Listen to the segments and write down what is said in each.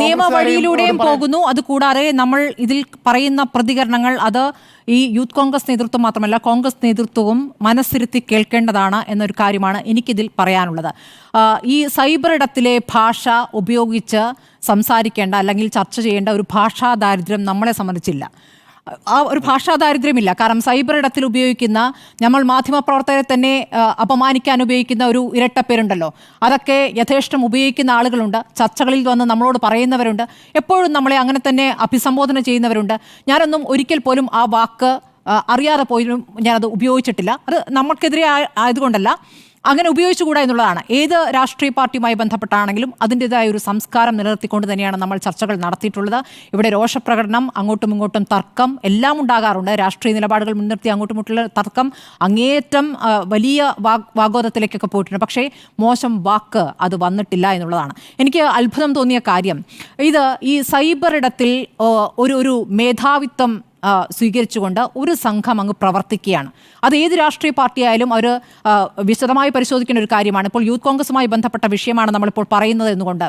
നിയമവഴിയിലൂടെയും പോകുന്നു. അതുകൂടാതെ നമ്മൾ ഇതിൽ പറയുന്ന പ്രതികരണങ്ങൾ അത് ഈ യൂത്ത് കോൺഗ്രസ് നേതൃത്വം മാത്രമല്ല കോൺഗ്രസ് നേതൃത്വവും മനസ്സിരുത്തി കേൾക്കേണ്ടതാണ് എന്നൊരു കാര്യമാണ് എനിക്കിതിൽ പറയാനുള്ളത്. ഈ സൈബർ ഇടത്തിലെ ഭാഷ ഉപയോഗിച്ച് സംസാരിക്കേണ്ട അല്ലെങ്കിൽ ചർച്ച ചെയ്യേണ്ട ഒരു ഭാഷാ ദാരിദ്ര്യം നമ്മളെ സംബന്ധിച്ചില്ല. ആ ഒരു ഭാഷാ ദാരിദ്ര്യമില്ല. കാരണം സൈബർ ഇടത്തിൽ ഉപയോഗിക്കുന്ന നമ്മൾ മാധ്യമപ്രവർത്തകരെ തന്നെ അപമാനിക്കാൻ ഉപയോഗിക്കുന്ന ഒരു ഇരട്ടപ്പേരുണ്ടല്ലോ, അതൊക്കെ യഥേഷ്ടം ഉപയോഗിക്കുന്ന ആളുകളുണ്ട്. ചർച്ചകളിൽ വന്ന് നമ്മളോട് പറയുന്നവരുണ്ട്, എപ്പോഴും നമ്മളെ അങ്ങനെ തന്നെ അഭിസംബോധന ചെയ്യുന്നവരുണ്ട്. ഞാനൊന്നും ഒരിക്കൽ പോലും ആ വാക്ക് അറിയാതെ പോലും ഞാനത് ഉപയോഗിച്ചിട്ടില്ല. അത് നമ്മൾക്കെതിരെ ആയതുകൊണ്ടല്ല, അങ്ങനെ ഉപയോഗിച്ചുകൂടാ എന്നുള്ളതാണ്. ഏത് രാഷ്ട്രീയ പാർട്ടിയുമായി ബന്ധപ്പെട്ടാണെങ്കിലും അതിൻ്റെതായ ഒരു സംസ്കാരം നിലനിർത്തിക്കൊണ്ട് തന്നെയാണ് നമ്മൾ ചർച്ചകൾ നടത്തിയിട്ടുള്ളത്. ഇവിടെ രോഷപ്രകടനം, അങ്ങോട്ടും ഇങ്ങോട്ടും തർക്കം എല്ലാം ഉണ്ടാകാറുണ്ട്. രാഷ്ട്രീയ നിലപാടുകൾ മുൻനിർത്തി അങ്ങോട്ടും ഇങ്ങോട്ടുള്ള തർക്കം അങ്ങേയറ്റം വലിയ വാഗ്വാദത്തിലേക്കൊക്കെ പോയിട്ടുണ്ട്. പക്ഷേ മോശം വാക്ക് അത് വന്നിട്ടില്ല എന്നുള്ളതാണ് എനിക്ക് അത്ഭുതം തോന്നിയ കാര്യം. ഇത് ഈ സൈബർ ഇടത്തിൽ ഒരു മേധാവിത്വം സ്വീകരിച്ചുകൊണ്ട് ഒരു സംഘം അങ്ങ് പ്രവർത്തിക്കുകയാണ്. അത് ഏത് രാഷ്ട്രീയ പാർട്ടിയായാലും അവർ വിശദമായി പരിശോധിക്കേണ്ട ഒരു കാര്യമാണ്. ഇപ്പോൾ യൂത്ത് കോൺഗ്രസുമായി ബന്ധപ്പെട്ട വിഷയമാണ് നമ്മളിപ്പോൾ പറയുന്നത് എന്നുകൊണ്ട്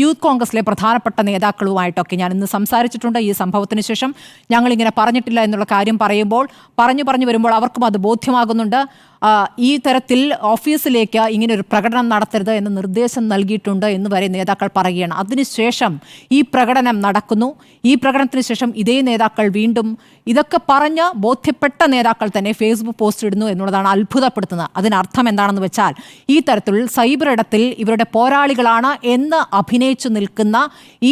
യൂത്ത് കോൺഗ്രസിലെ പ്രധാനപ്പെട്ട നേതാക്കളുമായിട്ടൊക്കെ ഞാൻ ഇന്ന് സംസാരിച്ചിട്ടുണ്ട്. ഈ സംഭവത്തിന് ശേഷം ഞങ്ങളിങ്ങനെ പറഞ്ഞിട്ടില്ല എന്നുള്ള കാര്യം പറഞ്ഞു വരുമ്പോൾ അവർക്കും അത് ബോധ്യമാകുന്നുണ്ട്. ഈ തരത്തിൽ ഓഫീസിലേക്ക് ഇങ്ങനെ ഒരു പ്രകടനം നടത്തരുത് എന്ന് നിർദ്ദേശം നൽകിയിട്ടുണ്ട് എന്ന് വരെ നേതാക്കൾ പറയുകയാണ്. അതിനുശേഷം ഈ പ്രകടനം നടക്കുന്നു. ഈ പ്രകടനത്തിന് ശേഷം ഇതേ നേതാക്കൾ വീണ്ടും ഇതൊക്കെ പറഞ്ഞ് ബോധ്യപ്പെട്ട നേതാക്കൾ തന്നെ ഫേസ്ബുക്ക് പോസ്റ്റ് ഇടുന്നു എന്നുള്ളതാണ് അത്ഭുതപ്പെടുത്തുന്നത്. അതിനർത്ഥം എന്താണെന്ന് വെച്ചാൽ ഈ തരത്തിൽ സൈബർ ഇടത്തിൽ ഇവരുടെ പോരാളികളാണ് എന്ന് അഭിനയിച്ചു നിൽക്കുന്ന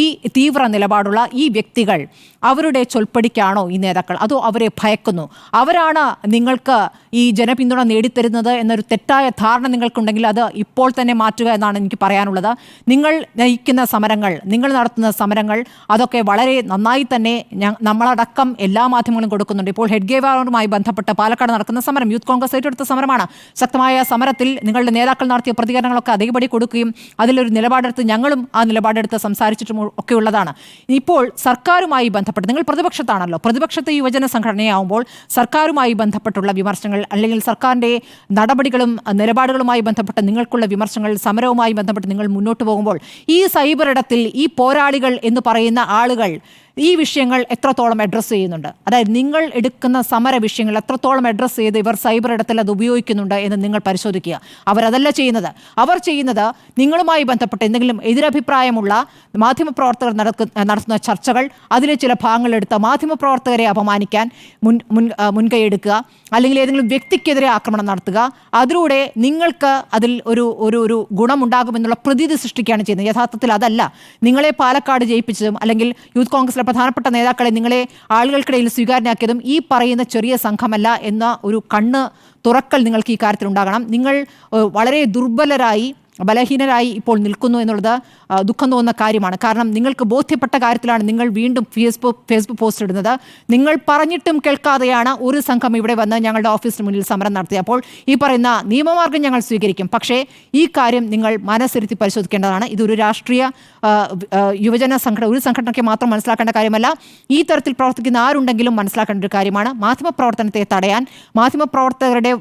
ഈ തീവ്ര നിലപാടുള്ള ഈ വ്യക്തികൾ അവരുടെ ചൊൽപ്പടിക്കാണോ ഈ നേതാക്കൾ, അതോ അവരെ ഭയക്കുന്നു? അവരാണ് നിങ്ങൾക്ക് ഈ ജനപിന്തുണ നേടിത്തരുന്നത് എന്നൊരു തെറ്റായ ധാരണ നിങ്ങൾക്കുണ്ടെങ്കിൽ അത് ഇപ്പോൾ തന്നെ മാറ്റുക എന്നാണ് എനിക്ക് പറയാനുള്ളത്. നിങ്ങൾ നയിക്കുന്ന സമരങ്ങൾ, നിങ്ങൾ നടത്തുന്ന സമരങ്ങൾ അതൊക്കെ വളരെ നന്നായി തന്നെ നമ്മളടക്കം എല്ലാ മാധ്യമങ്ങളും കൊടുക്കുന്നുണ്ട്. ഇപ്പോൾ ഹെഡ്ഗേവാറുമായി ബന്ധപ്പെട്ട് പാലക്കാട് നടക്കുന്ന സമരം യൂത്ത് കോൺഗ്രസ് ഏറ്റെടുത്ത സമരമാണ്. ശക്തമായ സമരത്തിൽ നിങ്ങളുടെ നേതാക്കൾ നടത്തിയ പ്രതികരണങ്ങളൊക്കെ അതേപടി കൊടുക്കുകയും അതിലൊരു നിലപാടെടുത്ത് ഞങ്ങളും ആ നിലപാടെടുത്ത് സംസാരിച്ചിട്ടും ഒക്കെ ഉള്ളതാണ്. ഇപ്പോൾ സർക്കാരുമായി ബന്ധപ്പെട്ട് നിങ്ങൾ പ്രതിപക്ഷത്താണല്ലോ, പ്രതിപക്ഷത്തെ യുവജന സംഘടനയാവുമ്പോൾ സർക്കാരുമായി ബന്ധപ്പെട്ടുള്ള വിമർശനങ്ങൾ അല്ലെങ്കിൽ സർക്കാരിൻ്റെ നടപടികളും നിലപാടുകളുമായി ബന്ധപ്പെട്ട് നിങ്ങൾക്കുള്ള വിമർശനങ്ങൾ, സമരവുമായി ബന്ധപ്പെട്ട് നിങ്ങൾ മുന്നോട്ട് പോകുമ്പോൾ ഈ സൈബർ ഇടത്തിൽ ഈ പോരാളികൾ എന്ന് പറയുന്ന ആളുകൾ ഈ വിഷയങ്ങൾ എത്രത്തോളം അഡ്രസ്സ് ചെയ്യുന്നുണ്ട്? അതായത് നിങ്ങൾ എടുക്കുന്ന സമര വിഷയങ്ങൾ എത്രത്തോളം അഡ്രസ്സ് ചെയ്ത് ഇവർ സൈബർ ഇടത്തിൽ അത് ഉപയോഗിക്കുന്നുണ്ട് എന്ന് നിങ്ങൾ പരിശോധിക്കുക. അവരതല്ല ചെയ്യുന്നത്. അവർ ചെയ്യുന്നത് നിങ്ങളുമായി ബന്ധപ്പെട്ട് എന്തെങ്കിലും എതിരഭിപ്രായമുള്ള മാധ്യമപ്രവർത്തകർ നടത്തുന്ന ചർച്ചകൾ, അതിലെ ചില ഭാഗങ്ങളെടുത്ത് മാധ്യമപ്രവർത്തകരെ അപമാനിക്കാൻ മുൻകൈയെടുക്കുക, അല്ലെങ്കിൽ ഏതെങ്കിലും വ്യക്തിക്കെതിരെ ആക്രമണം നടത്തുക. അതിലൂടെ നിങ്ങൾക്ക് അതിൽ ഒരു ഗുണമുണ്ടാകുമെന്നുള്ള പ്രതീതി സൃഷ്ടിക്കുകയാണ് ചെയ്യുന്നത്. യഥാർത്ഥത്തിൽ അതല്ല. നിങ്ങളെ പാലക്കാട് ജയിപ്പിച്ചതും അല്ലെങ്കിൽ യൂത്ത് കോൺഗ്രസ് പ്രധാനപ്പെട്ട നേതാക്കളെ നിങ്ങളെ ആളുകൾക്കിടയിൽ സ്വീകാര്യനാക്കിയതും ഈ പറയുന്ന ചെറിയ സംഘമല്ല എന്ന ഒരു കണ്ണ് തുറക്കൽ നിങ്ങൾക്ക് ഈ കാര്യത്തിൽ ഉണ്ടാകണം. നിങ്ങൾ വളരെ ബലഹീനരായി ഇപ്പോൾ നിൽക്കുന്നു എന്നുള്ളത് ദുഃഖം തോന്നുന്ന കാര്യമാണ്. കാരണം നിങ്ങൾക്ക് ബോധ്യപ്പെട്ട കാര്യത്തിലാണ് നിങ്ങൾ വീണ്ടും ഫേസ്ബുക്ക് പോസ്റ്റ് ഇടുന്നത്. നിങ്ങൾ പറഞ്ഞിട്ടും കേൾക്കാതെയാണ് ഒരു സംഘം ഇവിടെ വന്ന് ഞങ്ങളുടെ ഓഫീസിന് മുന്നിൽ സമരം നടത്തിയത്. അപ്പോൾ ഈ പറയുന്ന നിയമമാർഗം ഞങ്ങൾ സ്വീകരിക്കും. പക്ഷേ ഈ കാര്യം നിങ്ങൾ മനസ്സിരുത്തി പരിശോധിക്കേണ്ടതാണ്. ഇതൊരു രാഷ്ട്രീയ യുവജന ഒരു സംഘടനയ്ക്ക് മാത്രം മനസ്സിലാക്കേണ്ട കാര്യമല്ല. ഈ തരത്തിൽ പ്രവർത്തിക്കുന്ന ആരുണ്ടെങ്കിലും മനസ്സിലാക്കേണ്ട ഒരു കാര്യമാണ്. മാധ്യമപ്രവർത്തനത്തെ തടയാൻ, മാധ്യമപ്രവർത്തകരുടെ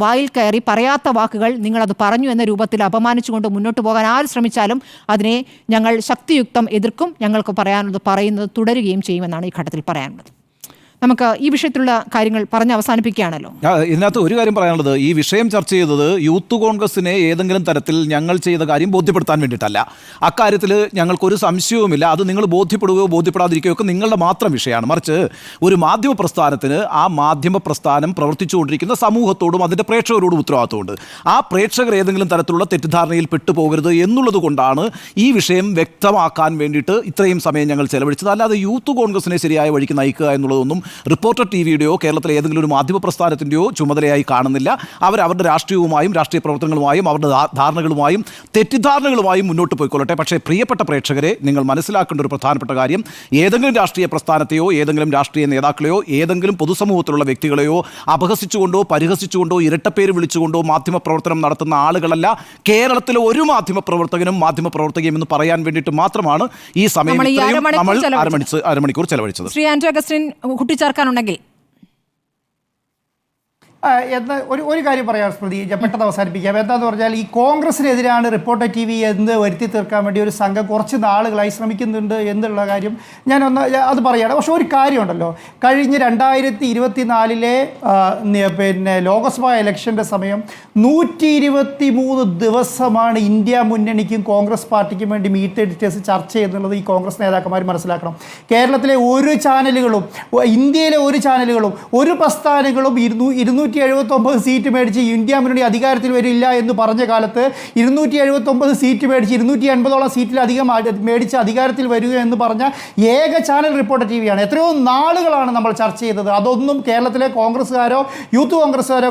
വായിൽ കയറി പറയാത്ത വാക്കുകൾ നിങ്ങളത് പറഞ്ഞു എന്ന രൂപത്തിൽ അപമാനിച്ചുകൊണ്ട് മുന്നോട്ട് പോകാൻ ആര് ശ്രമിച്ചാലും അതിനെ ഞങ്ങൾ ശക്തിയുക്തം എതിർക്കും. ഞങ്ങൾക്ക് പറയുന്നത് തുടരുകയും ചെയ്യുമെന്നാണ് ഈ ഘട്ടത്തിൽ പറയാനുള്ളത്. നമുക്ക് ഈ വിഷയത്തിലുള്ള കാര്യങ്ങൾ പറഞ്ഞ് അവസാനിപ്പിക്കുകയാണല്ലോ. ഇതിനകത്ത് ഒരു കാര്യം പറയാനുള്ളത്, ഈ വിഷയം ചർച്ച ചെയ്തത് യൂത്ത് കോൺഗ്രസിനെ ഏതെങ്കിലും തരത്തിൽ ഞങ്ങൾ ചെയ്ത കാര്യം ബോധ്യപ്പെടുത്താൻ വേണ്ടിയിട്ടല്ല. അക്കാര്യത്തിൽ ഞങ്ങൾക്കൊരു സംശയവുമില്ല. അത് നിങ്ങൾ ബോധ്യപ്പെടുകയോ ബോധ്യപ്പെടാതിരിക്കുകയോ ഒക്കെ നിങ്ങളുടെ മാത്രം വിഷയമാണ്. മറിച്ച് ഒരു മാധ്യമ പ്രസ്ഥാനത്തിന് ആ മാധ്യമ പ്രസ്ഥാനം പ്രവർത്തിച്ചുകൊണ്ടിരിക്കുന്ന സമൂഹത്തോടും അതിൻ്റെ പ്രേക്ഷകരോടും ഉത്തരവാദിത്തമുണ്ട്. ആ പ്രേക്ഷകർ ഏതെങ്കിലും തരത്തിലുള്ള തെറ്റിദ്ധാരണയിൽ പെട്ടുപോകരുത് എന്നുള്ളത് കൊണ്ടാണ് ഈ വിഷയം വ്യക്തമാക്കാൻ വേണ്ടിയിട്ട് ഇത്രയും സമയം ഞങ്ങൾ ചെലവഴിച്ചത്. അല്ലാതെ യൂത്ത് കോൺഗ്രസിനെ ശരിയായ വഴിക്ക് നയിക്കുക എന്നുള്ളതൊന്നും റിപ്പോർട്ടർ ടിവിയുടെയോ കേരളത്തിലെ ഏതെങ്കിലും ഒരു മാധ്യമ പ്രസ്ഥാനത്തിൻ്റെയോ ചുമതലയായി കാണുന്നില്ല. അവരുടെ രാഷ്ട്രീയവുമായും രാഷ്ട്രീയ പ്രവർത്തനങ്ങളുമായും അവരുടെ ധാരണകളുമായും തെറ്റിദ്ധാരണകളുമായും മുന്നോട്ട് പോയിക്കൊള്ളട്ടെ. പക്ഷേ പ്രിയപ്പെട്ട പ്രേക്ഷകരെ, നിങ്ങൾ മനസ്സിലാക്കേണ്ട ഒരു പ്രധാനപ്പെട്ട കാര്യം, ഏതെങ്കിലും രാഷ്ട്രീയ പ്രസ്ഥാനത്തെയോ ഏതെങ്കിലും രാഷ്ട്രീയ നേതാക്കളെയോ ഏതെങ്കിലും പൊതുസമൂഹത്തിലുള്ള വ്യക്തികളെയോ അപഹസിച്ചുകൊണ്ടോ പരിഹസിച്ചുകൊണ്ടോ ഇരട്ടപ്പേര് വിളിച്ചുകൊണ്ടോ മാധ്യമപ്രവർത്തനം നടത്തുന്ന ആളുകളല്ല കേരളത്തിലെ ഒരു മാധ്യമപ്രവർത്തകനും മാധ്യമപ്രവർത്തകയും എന്ന് പറയാൻ വേണ്ടിയിട്ട് മാത്രമാണ് ഈ സമയം നമ്മൾ അരമണിക്കൂർ ചെലവഴിച്ചത്. ശ്രീ ആന്റോ അഗസ്റ്റിൻ ചേർക്കാനുണ്ടെങ്കിൽ എന്ന് ഒരു കാര്യം പറയാം സ്മൃതി, ഞാൻ പെട്ടെന്ന് അവസാനിപ്പിക്കാം. എന്താണെന്ന് പറഞ്ഞാൽ ഈ കോൺഗ്രസിനെതിരാണ് റിപ്പോർട്ടർ ടി വി എന്ന് വരുത്തി തീർക്കാൻ വേണ്ടി ഒരു സംഘം കുറച്ച് നാളുകളായി ശ്രമിക്കുന്നുണ്ട് എന്നുള്ള കാര്യം അത് പറയുകയാണ്. പക്ഷേ ഒരു കാര്യമുണ്ടല്ലോ, കഴിഞ്ഞ 2024 പിന്നെ ലോക്സഭാ ഇലക്ഷൻ്റെ സമയം 123 ദിവസമാണ് ഇന്ത്യ മുന്നണിക്കും കോൺഗ്രസ് പാർട്ടിക്കും വേണ്ടി മീറ്റ് എഡിറ്റേഴ്സ് ചർച്ച ചെയ്യുന്നുള്ളത്. ഈ കോൺഗ്രസ് നേതാക്കന്മാർ മനസ്സിലാക്കണം. കേരളത്തിലെ ഒരു ചാനലുകളും, ഇന്ത്യയിലെ ഒരു ചാനലുകളും, ഒരു പ്രസ്ഥാനങ്ങളും 279 സീറ്റ് മേടിച്ച് ഇന്ത്യ മുന്നണി അധികാരത്തിൽ വരില്ല എന്ന് പറഞ്ഞ കാലത്ത് 279 സീറ്റ് മേടിച്ച് 280ഓളം സീറ്റിലധികം മേടിച്ച് അധികാരത്തിൽ വരിക എന്ന് പറഞ്ഞ ഏക ചാനൽ റിപ്പോർട്ടർ ടി വിയാണ്. എത്രയോ നാളുകളാണ് നമ്മൾ ചർച്ച ചെയ്തത്. അതൊന്നും കേരളത്തിലെ കോൺഗ്രസ്സുകാരോ യൂത്ത് കോൺഗ്രസ്സുകാരോ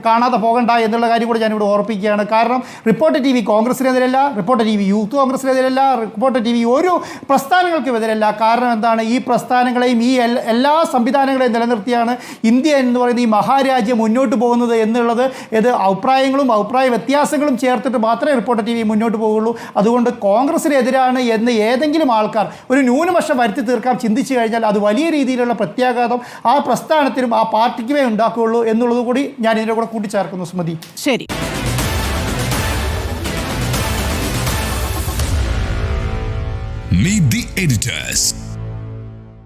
കാണാതെ പോകണ്ട എന്നുള്ള കാര്യം കൂടി ഞാനിവിടെ ഓർപ്പിക്കുകയാണ്. കാരണം റിപ്പോർട്ടർ ടി വി കോൺഗ്രസിനെതിരല്ല, റിപ്പോർട്ടർ ടി വി യൂത്ത് കോൺഗ്രസിനെതിരല്ല, റിപ്പോർട്ടർ ടി വി ഒരു പ്രസ്ഥാനങ്ങൾക്കും എതിരല്ല. കാരണം എന്താണ്, ഈ പ്രസ്ഥാനങ്ങളെയും ഈ എല്ലാ സംവിധാനങ്ങളെയും നിലനിർത്തിയാണ് ഇന്ത്യ എന്ന് പറയുന്ന ഈ മഹാരാജ്യം മുന്നോട്ട് പോകുന്നത് എന്നുള്ളത് ഇത് അഭിപ്രായങ്ങളും അഭിപ്രായ വ്യത്യാസങ്ങളും ചേർത്തിട്ട് മാത്രമേ റിപ്പോർട്ടർ ടി വി മുന്നോട്ട് പോകുള്ളൂ. അതുകൊണ്ട് കോൺഗ്രസിനെതിരാണ് എന്ന് ഏതെങ്കിലും ആൾക്കാർ ഒരു ന്യൂനപക്ഷം വരുത്തി തീർക്കാൻ ചിന്തിച്ചു കഴിഞ്ഞാൽ അത് വലിയ രീതിയിലുള്ള പ്രത്യാഘാതം ആ പ്രസ്ഥാനത്തിനും ആ പാർട്ടിക്കുമേ ഉണ്ടാക്കുകയുള്ളൂ എന്നുള്ളത് കൂടി ഞാൻ ഇതിൻ്റെ കൂടെ കൂട്ടിച്ചേർക്കുന്നു. സ്മൃതി, ശരി. Meet the editors.